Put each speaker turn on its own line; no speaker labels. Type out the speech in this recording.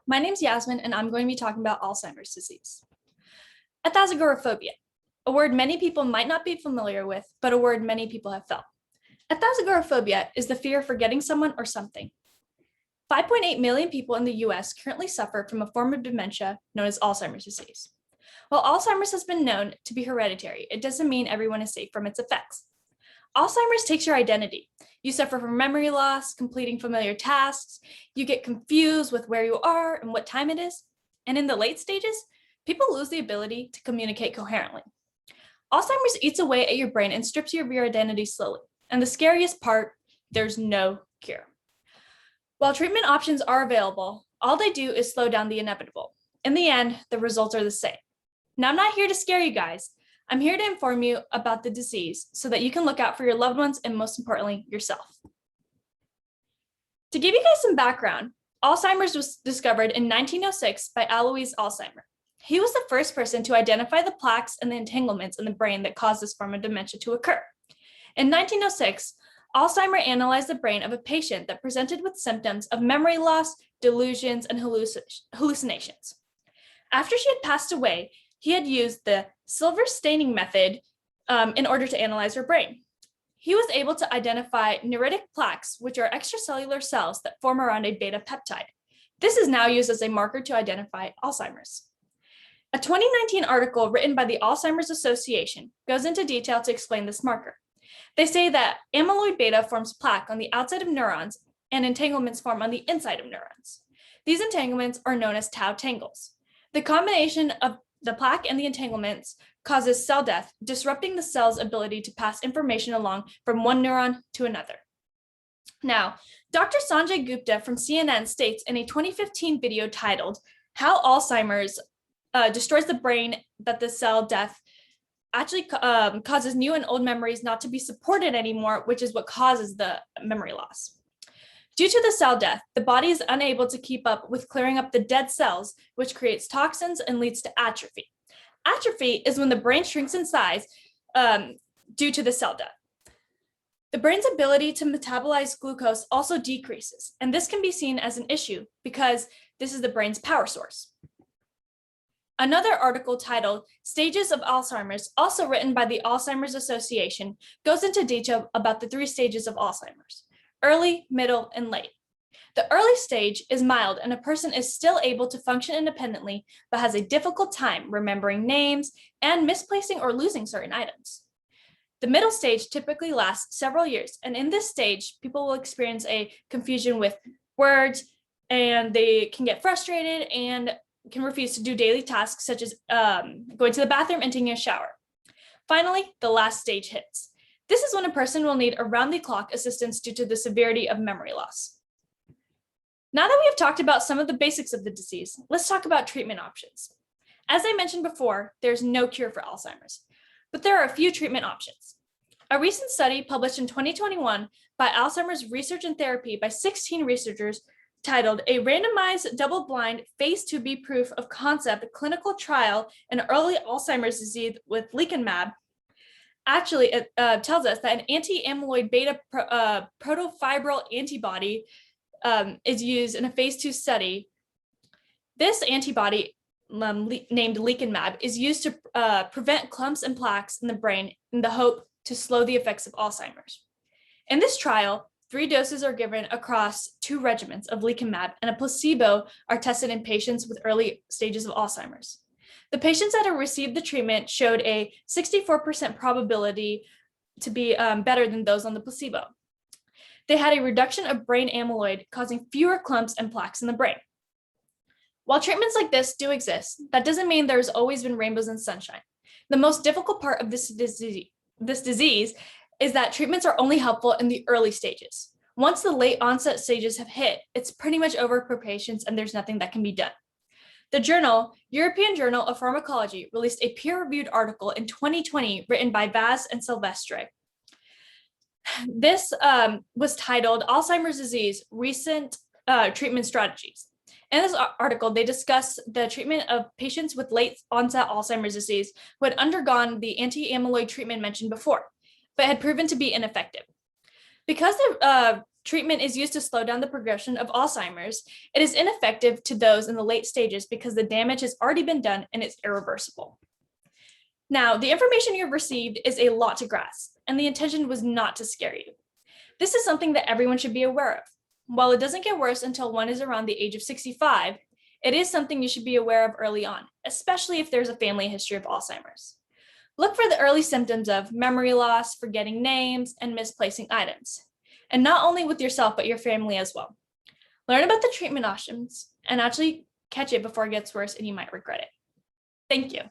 My name's Yasmin, and I'm going to be talking about Alzheimer's disease. Athazagoraphobia, a word many people might not be familiar with, but a word many people have felt. Athazagoraphobia is the fear of forgetting someone or something. 5.8 million people in the US currently suffer from a form of dementia known as Alzheimer's disease. While Alzheimer's has been known to be hereditary, it doesn't mean everyone is safe from its effects. Alzheimer's takes your identity. You suffer from memory loss, completing familiar tasks. You get confused with where you are and what time it is. And in the late stages, people lose the ability to communicate coherently. Alzheimer's eats away at your brain and strips you of your identity slowly. And the scariest part, there's no cure. While treatment options are available, all they do is slow down the inevitable. In the end, the results are the same. Now, I'm not here to scare you guys. I'm here to inform you about the disease so that you can look out for your loved ones and, most importantly, yourself. To give you guys some background, Alzheimer's was discovered in 1906 by Alois Alzheimer. He was the first person to identify the plaques and the entanglements in the brain that cause this form of dementia to occur. In 1906, Alzheimer analyzed the brain of a patient that presented with symptoms of memory loss, delusions, and hallucinations. After she had passed away, he had used the silver staining method in order to analyze her brain. He was able to identify neuritic plaques, which are extracellular cells that form around a beta peptide. This is now used as a marker to identify Alzheimer's. A 2019 article written by the Alzheimer's Association goes into detail to explain this marker. They say that amyloid beta forms plaque on the outside of neurons and entanglements form on the inside of neurons. These entanglements are known as tau tangles. The combination of the plaque and the entanglements causes cell death, disrupting the cell's ability to pass information along from one neuron to another. Now, Dr. Sanjay Gupta from CNN states in a 2015 video titled, "How Alzheimer's Destroys the Brain that the Cell Death actually causes new and old memories not to be supported anymore, which is what causes the memory loss. Due to the cell death, the body is unable to keep up with clearing up the dead cells, which creates toxins and leads to atrophy. Atrophy is when the brain shrinks in size due to the cell death. The brain's ability to metabolize glucose also decreases, and this can be seen as an issue because this is the brain's power source." Another article titled "Stages of Alzheimer's," also written by the Alzheimer's Association, goes into detail about the 3 stages of Alzheimer's: early, middle, and late. The early stage is mild and a person is still able to function independently, but has a difficult time remembering names and misplacing or losing certain items. The middle stage typically lasts several years, and in this stage, people will experience a confusion with words, and they can get frustrated and can refuse to do daily tasks such as going to the bathroom and taking a shower. Finally, the last stage hits. This is when a person will need around-the-clock assistance due to the severity of memory loss. Now that we have talked about some of the basics of the disease, let's talk about treatment options. As I mentioned before, there's no cure for Alzheimer's, but there are a few treatment options. A recent study published in 2021 by Alzheimer's Research and Therapy by 16 researchers titled "A Randomized Double-Blind Phase 2b Proof of Concept Clinical Trial in Early Alzheimer's Disease with Lecanemab" actually tells us that an anti-amyloid beta protofibril antibody is used in a phase 2 study. This antibody, named Lecanemab, is used to prevent clumps and plaques in the brain in the hope to slow the effects of Alzheimer's. In this trial, 3 doses are given across 2 regimens of Lecanemab, and a placebo are tested in patients with early stages of Alzheimer's. The patients that have received the treatment showed a 64% probability to be better than those on the placebo. They had a reduction of brain amyloid, causing fewer clumps and plaques in the brain. While treatments like this do exist, that doesn't mean there's always been rainbows and sunshine. The most difficult part of this disease is that treatments are only helpful in the early stages. Once the late onset stages have hit, it's pretty much over for patients and there's nothing that can be done. The journal, European Journal of Pharmacology, released a peer-reviewed article in 2020 written by Vaz and Silvestre. This was titled "Alzheimer's Disease, Recent Treatment Strategies." In this article, they discuss the treatment of patients with late onset Alzheimer's disease who had undergone the anti-amyloid treatment mentioned before, but had proven to be ineffective. Because the treatment is used to slow down the progression of Alzheimer's, it is ineffective to those in the late stages because the damage has already been done and it's irreversible. Now, the information you've received is a lot to grasp, and the intention was not to scare you. This is something that everyone should be aware of. While it doesn't get worse until one is around the age of 65, it is something you should be aware of early on, especially if there's a family history of Alzheimer's. Look for the early symptoms of memory loss, forgetting names, and misplacing items. And not only with yourself, but your family as well. Learn about the treatment options and actually catch it before it gets worse and you might regret it. Thank you.